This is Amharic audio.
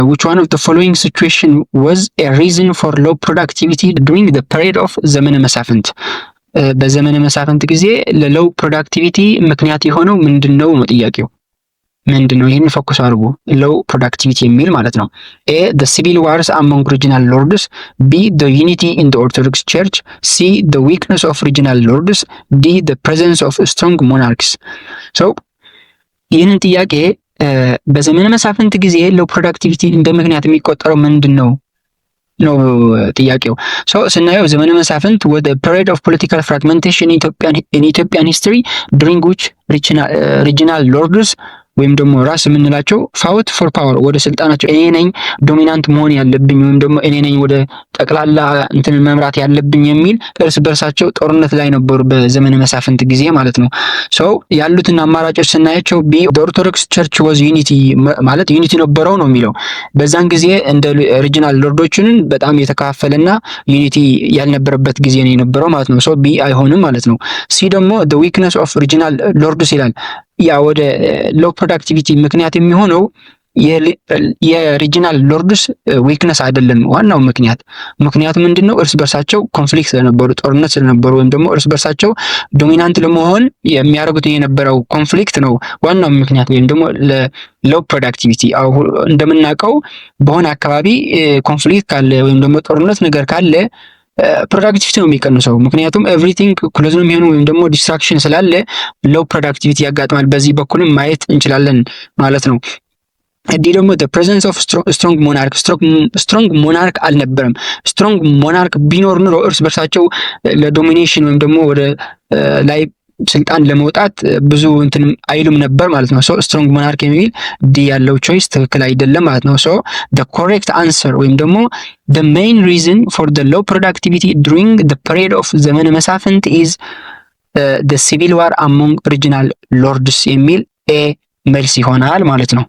which one of the following situation was a reason for low productivity during the period of ዘመነ መሳፍንት? በዘመነ መሳፍንት ጊዜ ለሎው ፕሮዳክቲቪቲ ምክንያት የሆነው ምንድነው ነው ጥያቄው። ምንድነው? ይሄን ፎከስ አድርጉ። ሎው ፕሮዳክቲቪቲ የሚል ማለት ነው። ኤ the civil wars among regional lords, b the unity in the orthodox church, c the weakness of regional lords, d the presence of strong monarchs. so ይህንን ጥያቄ በዘመነ መሳፍንት ጊዜ ሎው ፕሮዳክቲቪቲ እንደ ምክንያት የሚቆጠረው ምንድነው ነው ጥያቄው። ስናየው ዘመነ መሳፍንት ወደ period of political fragmentation in Ethiopian history during which regional lords ወይም ደግሞ ራስ የምንላቸው ፋውት ፎር ፓወር ወደ ስልጣናቸው እኔ ነኝ ዶሚናንት መሆን ያለብኝ ወይም ደግሞ እኔ ነኝ ወደ ጠቅላላ እንትን መምራት ያለብኝ የሚል እርስ በርሳቸው ጦርነት ላይ ነበሩ በዘመነ መሳፍንት ጊዜ ማለት ነው። ያሉትን አማራጮች ስናያቸው ቢ ኦርቶዶክስ ቸርች was unity ማለት ዩኒቲ ነበረው ነው የሚለው። በዛን ጊዜ እንደ ሪጂናል ሎርዶችን በጣም የተከፋፈለና ዩኒቲ ያልነበረበት ጊዜ ነው የነበረው ማለት ነው። ቢ አይሆንም ማለት ነው። ሲ ደግሞ the weakness of regional lords ይላል። ያ ወደ ሎው ፕሮዳክቲቪቲ ምክንያት የሚሆነው የሪጂናል ሎርድስ ዊክነስ አይደለም። ዋናው ምክንያቱ ምንድነው? እርስ በርሳቸው ኮንፍሊክት ስለነበሩ ጦርነት ስለነበሩ ወይም ደግሞ እርስ በርሳቸው ዶሚናንት ለመሆን የሚያደርጉት የነበረው ኮንፍሊክት ነው ዋናው ምክንያት ወይም ደግሞ ለሎው ፕሮዳክቲቪቲ። እንደምናውቀው በሆነ አካባቢ ኮንፍሊክት ካለ ወይም ደግሞ ጦርነት ነገር ካለ ፕሮዳክቲቪቲ ነው የሚቀንሰው። ምክንያቱም ኤቭሪቲንግ ክሎዝ ነው የሚሆነው ወይም ደግሞ ዲስትራክሽን ስላለ ሎው ፕሮዳክቲቪቲ ያጋጥማል። በዚህ በኩልም ማየት እንችላለን ማለት ነው። ዲ ደግሞ the presence of strong monarch strong monarch አልነበረም። strong monarch ቢኖር ኑሮ እርስ በርሳቸው ለዶሚኔሽን ወይም ደግሞ ወደ ላይ ስልጣን ለመውጣት ብዙ እንትን አይሉም ነበር ማለት ነው። strong monarch የሚል ዲ ያለው ቾይስ ትክክል አይደለም ማለት ነው። the correct answer ወይም ደግሞ the main reason for the low productivity during the period of ዘመነ መሳፍንት is the civil war among regional lords የሚል ኤ መልስ ይሆናል ማለት ነው።